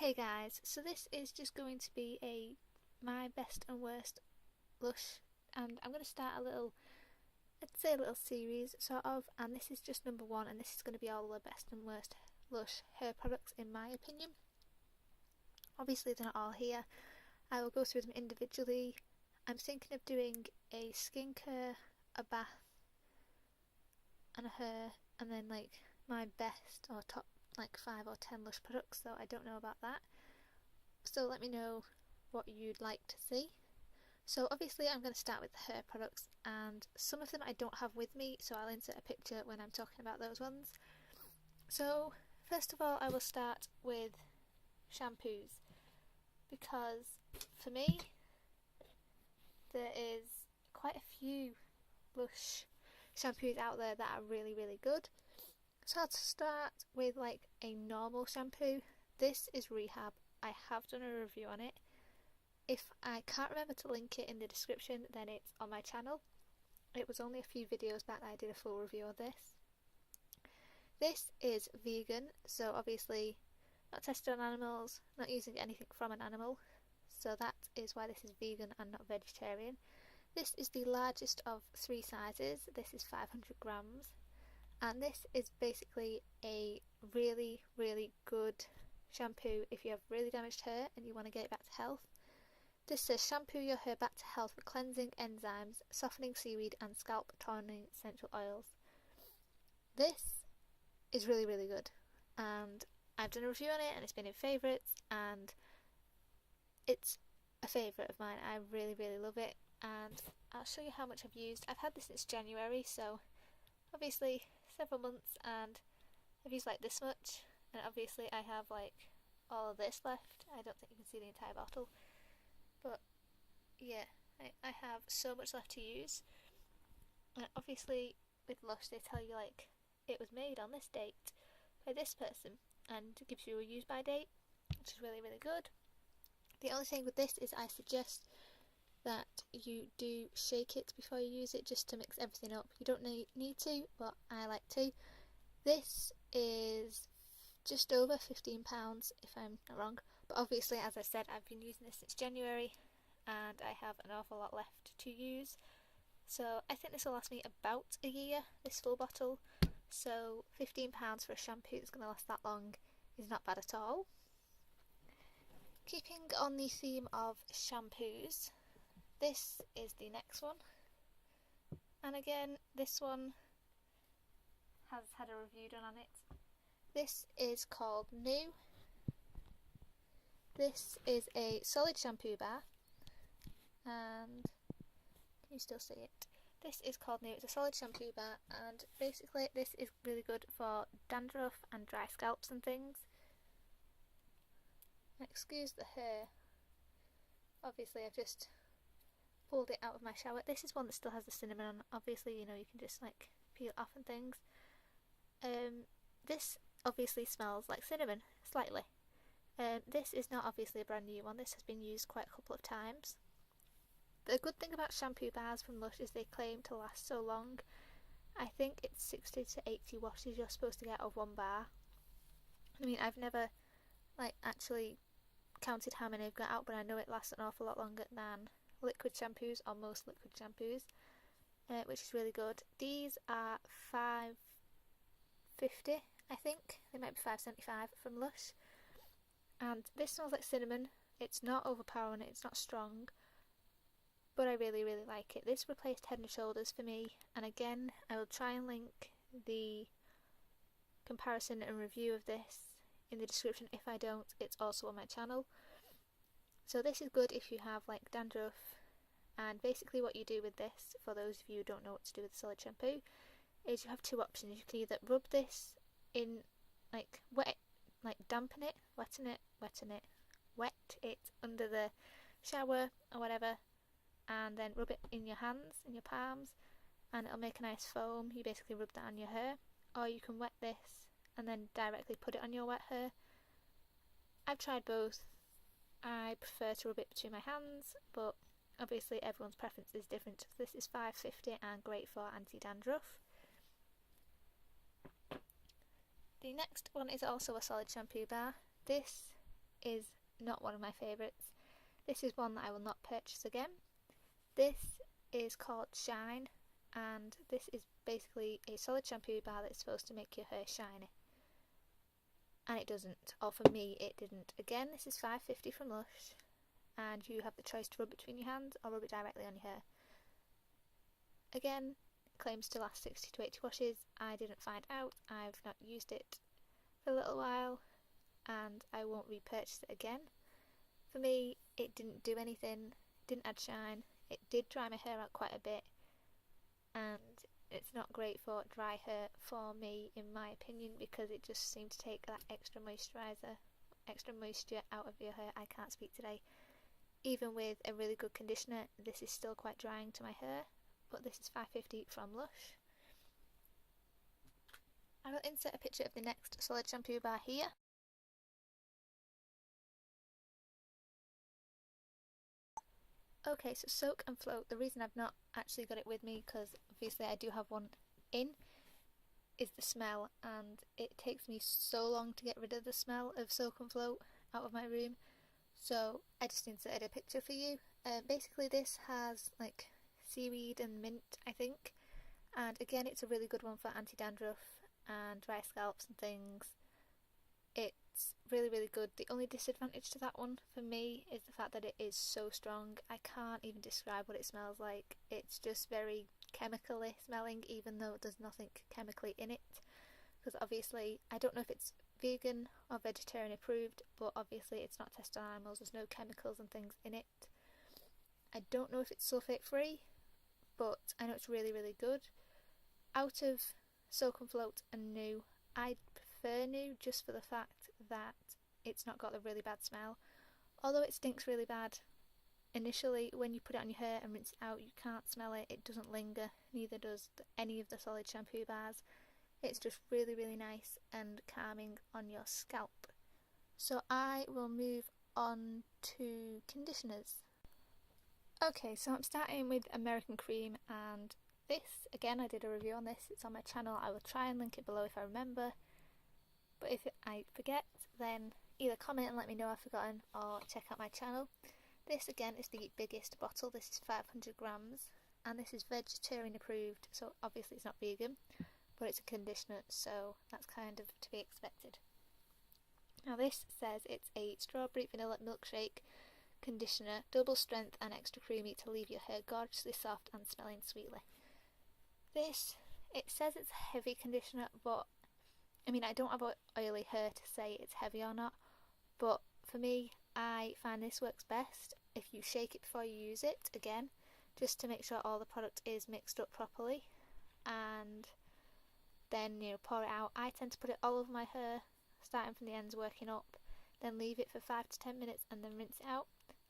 Hey guys, so this is just going to be my best and worst Lush, and I'm going to start let's say a little series sort of, and this is just number one, and this is going to be all the best and worst Lush hair products in my opinion. Obviously they're not all here, I will go through them individually. I'm thinking of doing a skincare, a bath, and a hair, and then like my best or top like 5 or 10 Lush products, so I don't know about that. So let me know what you'd like to see. So obviously I'm going to start with the hair products, and some of them I don't have with me, so I'll insert a picture when I'm talking about those ones. So first of all I will start with shampoos, because for me there is quite a few Lush shampoos out there that are really good. So I'll start with like a normal shampoo. This is Rehab. I have done a review on it. If I can't remember to link it in the description, then it's on my channel. It was only a few videos back that I did a full review of this. This is vegan, so obviously not tested on animals, not using anything from an animal, so that is why this is vegan and not vegetarian. This is the largest of 3 sizes. This is 500 grams. And this is basically a really good shampoo if you have really damaged hair and you want to get it back to health. This says shampoo your hair back to health with cleansing enzymes, softening seaweed and scalp toning essential oils. This is really good, and I've done a review on it and it's been in favourites, and it's a favourite of mine. I really love it, and I'll show you how much I've used. I've had this since January, so obviously several months, and I've used like this much, and obviously I have like all of this left. I don't think you can see the entire bottle, but yeah, I have so much left to use. And obviously with Lush they tell you like it was made on this date by this person, and it gives you a use by date, which is really good. The only thing with this is I suggest that you do shake it before you use it, just to mix everything up. You don't need to, but I like to. This is just over £15 if I'm not wrong, but obviously as I said I've been using this since January and I have an awful lot left to use, so I think this will last me about a year, this full bottle. So £15 for a shampoo that's going to last that long is not bad at all. Keeping on the theme of shampoos, this is the next one, and again this one has had a review done on it. This is called New. This is a solid shampoo bar, and can you still see it? This is called New. It's a solid shampoo bar, and basically this is really good for dandruff and dry scalps and things. Excuse the hair, obviously I've just pulled it out of my shower. This is one that still has the cinnamon on. Obviously, you know, you can just like peel it off and things. This obviously smells like cinnamon, slightly. This is not obviously a brand new one. This has been used quite a couple of times. The good thing about shampoo bars from Lush is they claim to last so long. I think it's 60 to 80 washes you're supposed to get of one bar. I mean, I've never like actually counted how many I've got out, but I know it lasts an awful lot longer than liquid shampoos, or most liquid shampoos, which is really good. These are £5.50, I think. They might be £5.75 from Lush, and this smells like cinnamon. It's not overpowering, it's not strong, but I really like it. This replaced Head and Shoulders for me, and again I will try and link the comparison and review of this in the description. If I don't, it's also on my channel. So this is good if you have like dandruff, and basically what you do with this, for those of you who don't know what to do with solid shampoo, is you have 2 options. You can either rub this in, like dampen it, wet it under the shower or whatever, and then rub it in your hands, in your palms, and it'll make a nice foam. You basically rub that on your hair. Or you can wet this and then directly put it on your wet hair. I've tried both. I prefer to rub it between my hands, but obviously everyone's preference is different. This is £5.50 and great for anti-dandruff. The next one is also a solid shampoo bar. This is not one of my favourites. This is one that I will not purchase again. This is called Shine, and this is basically a solid shampoo bar that's supposed to make your hair shiny. And it doesn't, or for me it didn't. Again, this is $5.50 from Lush, and you have the choice to rub it between your hands or rub it directly on your hair. Again, it claims to last 60 to 80 washes. I didn't find out. I've not used it for a little while, and I won't repurchase it again. For me, it didn't do anything, didn't add shine. It did dry my hair out quite a bit, and it's not great for dry hair for me, in my opinion, because it just seemed to take that extra moisture out of your hair. I can't speak today. Even with a really good conditioner, this is still quite drying to my hair, but this is $5.50 from Lush. I will insert a picture of the next solid shampoo bar here. Okay, so Soak and Float. The reason I've not actually got it with me, because obviously I do have one in, is the smell, and it takes me so long to get rid of the smell of Soak and Float out of my room, so I just inserted a picture for you. Basically this has like seaweed and mint, I think, and again it's a really good one for anti-dandruff and dry scalps and things. It's really, really good. The only disadvantage to that one for me is the fact that it is so strong. I can't even describe what it smells like. It's just very chemically smelling, even though there's nothing chemically in it, because obviously I don't know if it's vegan or vegetarian approved, but obviously it's not tested on animals. There's no chemicals and things in it. I don't know if it's sulfate free, but I know it's really, really good. Out of Soak and Float and New, I prefer New just for the fact that it's not got the really bad smell. Although it stinks really bad initially, when you put it on your hair and rinse it out, you can't smell it. It doesn't linger, neither does any of the solid shampoo bars. It's just really, really nice and calming on your scalp. So I will move on to conditioners. Okay, so I'm starting with American Cream, and this, again, I did a review on this. It's on my channel. I will try and link it below if I remember. But if I forget, then either comment and let me know I've forgotten, or check out my channel. This again is the biggest bottle. This is 500 grams, and this is vegetarian approved, so obviously it's not vegan, but it's a conditioner, so that's kind of to be expected. Now this says it's a strawberry vanilla milkshake conditioner, double strength and extra creamy to leave your hair gorgeously soft and smelling sweetly. This, it says it's a heavy conditioner, but I mean, I don't have oily hair to say it's heavy or not, but for me, I find this works best if you shake it before you use it, again, just to make sure all the product is mixed up properly, and then, you know, pour it out. I tend to put it all over my hair, starting from the ends, working up, then leave it for 5 to 10 minutes and then rinse it out.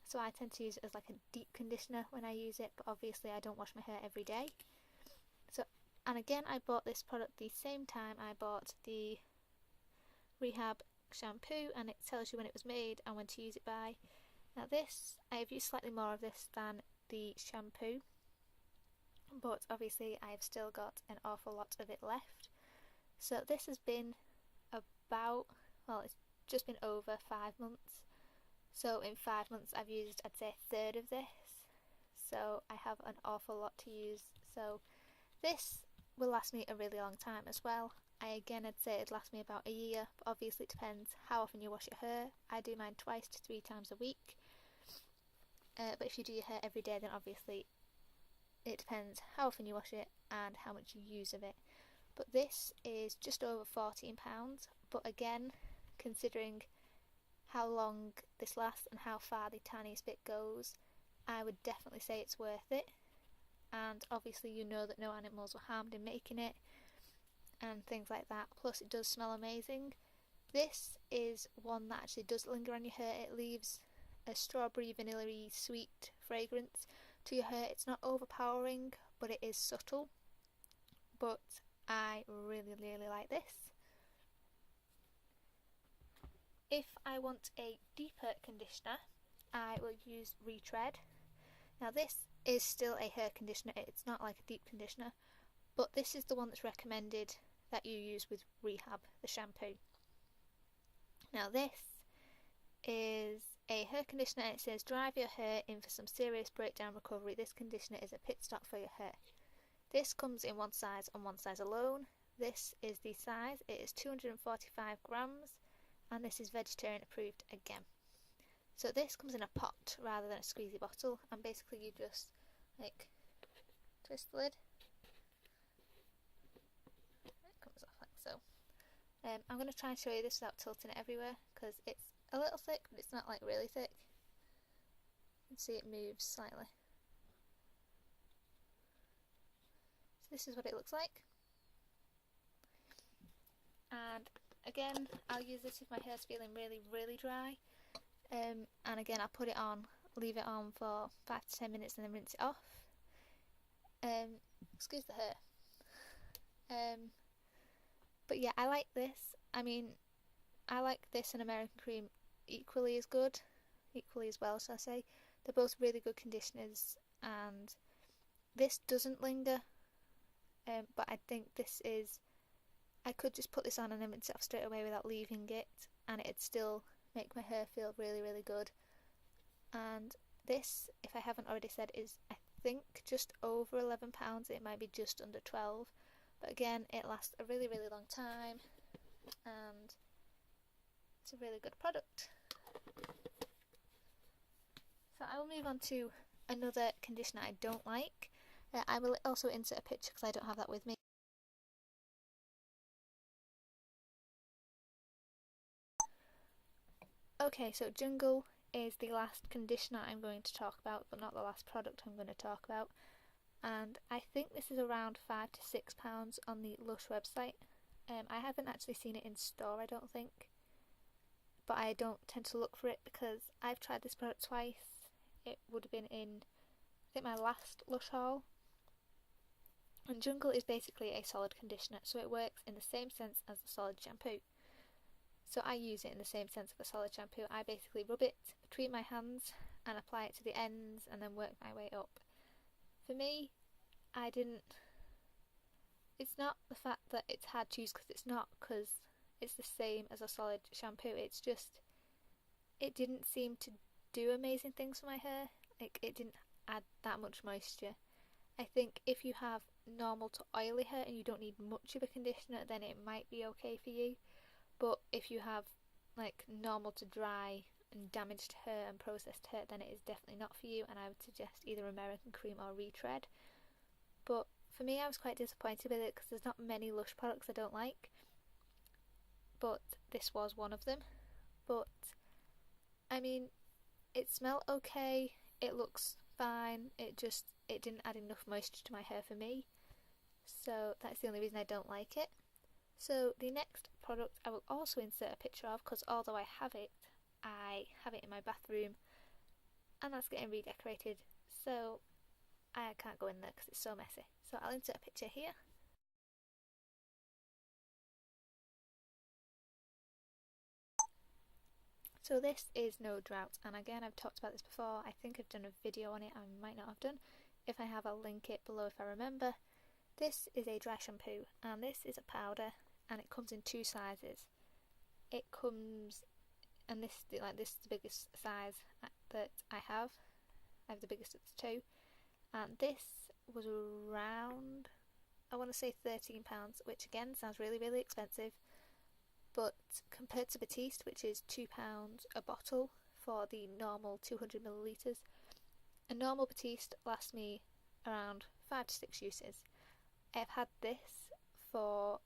So I tend to use it as like a deep conditioner when I use it, but obviously I don't wash my hair every day. So, and again, I bought this product the same time I bought the Rehab shampoo, and it tells you when it was made and when to use it by. Now this, I have used slightly more of this than the shampoo, but obviously I have still got an awful lot of it left. So this has been about, well, it's just been over 5 months. So in 5 months I've used, I'd say, a third of this. So I have an awful lot to use. So this will last me a really long time as well. I'd say it'd last me about a year, but obviously it depends how often you wash your hair. I do mine 2 to 3 times a week. But if you do your hair every day, then obviously it depends how often you wash it and how much you use of it. But this is just over £14, but again, considering how long this lasts and how far the tiniest bit goes, I would definitely say it's worth it. And obviously you know that no animals were harmed in making it and things like that, plus it does smell amazing. This is one that actually does linger on your hair. It leaves a strawberry vanilla-y sweet fragrance to your hair. It's not overpowering, but it is subtle, but I really, really like this. If I want a deeper conditioner, I will use Retread. Now this is still a hair conditioner, it's not like a deep conditioner, but this is the one that's recommended that you use with Rehab, the shampoo. Now this is a hair conditioner, and it says drive your hair in for some serious breakdown recovery. This conditioner is a pit stop for your hair. This comes in one size and one size alone. This is the size, it is 245 grams, and this is vegetarian approved again. So this comes in a pot rather than a squeezy bottle, and basically you just like twist the lid. It comes off like so. I'm going to try and show you this without tilting it everywhere because it's a little thick, but it's not like really thick. You can see it moves slightly. So this is what it looks like. And again, I'll use this if my hair's feeling really, really dry. And again, I'll put it on, leave it on for 5 to 10 minutes and then rinse it off. Excuse the hair. But yeah, I like this. I mean, I like this and American Cream equally as good, equally as well, shall I say. They're both really good conditioners, and this doesn't linger, but I think this is, I could just put this on and then rinse it off straight away without leaving it, and it'd still make my hair feel really, really good. And this, if I haven't already said, is I think just over £11. It might be just under 12, but again, it lasts a really, really long time, and it's a really good product. So I will move on to another conditioner I don't like. I will also insert a picture because I don't have that with me. Okay, so Jungle is the last conditioner I'm going to talk about, but not the last product I'm going to talk about. And I think this is around £5 to £6 on the Lush website. I haven't actually seen it in store, I don't think. But I don't tend to look for it because I've tried this product twice. It would have been in, I think, my last Lush haul. And Jungle is basically a solid conditioner, so it works in the same sense as the solid shampoo. So I use it in the same sense of a solid shampoo. I basically rub it between my hands and apply it to the ends and then work my way up. For me, it's not the fact that it's hard to use, because it's not, because it's the same as a solid shampoo. It's just, it didn't seem to do amazing things for my hair. Like, it didn't add that much moisture. I think if you have normal to oily hair and you don't need much of a conditioner, then it might be okay for you. But if you have like normal to dry and damaged hair and processed hair, then it is definitely not for you, and I would suggest either American Cream or Retread. But for me, I was quite disappointed with it because there's not many Lush products I don't like, but this was one of them. But I mean, it smelled okay, it looks fine, it didn't add enough moisture to my hair for me, so that's the only reason I don't like it. So the next product I will also insert a picture of, because although I have it in my bathroom and that's getting redecorated, so I can't go in there because it's so messy. So I'll insert a picture here. So this is No Drought, and again, I've talked about this before. I think I've done a video on it, I might not have done. If I have, I'll link it below if I remember. This is a dry shampoo, and this is a powder, and it comes in 2 sizes. It comes, and this is the biggest size that I have. I have the biggest of the 2, and this was around, I want to say £13, which again sounds really, really expensive. But compared to Batiste, which is £2 a bottle for the normal 200 millilitres, a normal Batiste lasts me around 5 to 6 uses. I've had this for,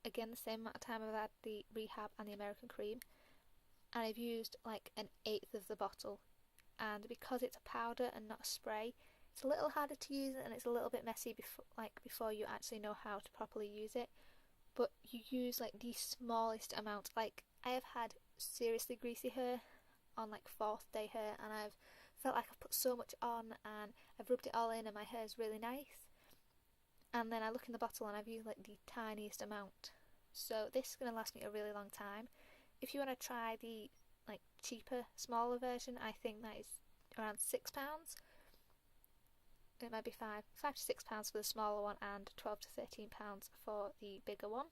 again, the same amount of time I've had the Rehab and the American Cream, and I've used like an eighth of the bottle. And because it's a powder and not a spray, it's a little harder to use, and it's a little bit messy before you actually know how to properly use it. But you use like the smallest amount. Like, I have had seriously greasy hair on like 4th day hair, and I've felt like I've put so much on and I've rubbed it all in and my hair is really nice, and then I look in the bottle and I've used like the tiniest amount. So this is going to last me a really long time. If you want to try the like cheaper, smaller version, I think that is around £6. It might be £5 to £6 for the smaller one, and £12 to £13 for the bigger one.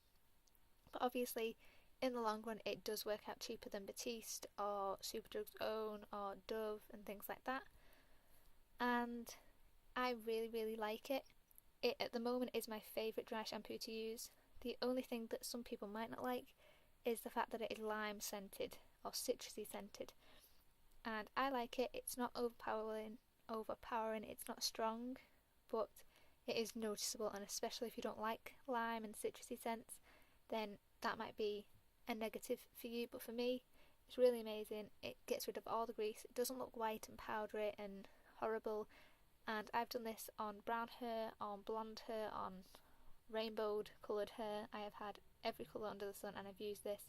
But obviously, in the long run it does work out cheaper than Batiste or Superdrug's Own or Dove and things like that, and I really like it. It at the moment is my favourite dry shampoo to use. The only thing that some people might not like is the fact that it is lime scented or citrusy scented, and I like it. It's not overpowering, it's not strong, but it is noticeable, and especially if you don't like lime and citrusy scents, then that might be a negative for you, but for me it's really amazing. It gets rid of all the grease, it doesn't look white and powdery and horrible, and I've done this on brown hair, on blonde hair, on rainbowed coloured hair. I have had every colour under the sun and I've used this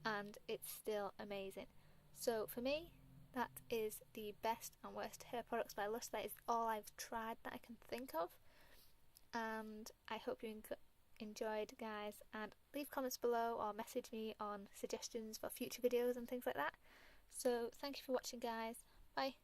and it's still amazing. So for me, that is the best and worst hair products by Lush. That is all I've tried that I can think of, and I hope you enjoyed, guys, and leave comments below or message me on suggestions for future videos and things like that. So thank you for watching, guys. Bye.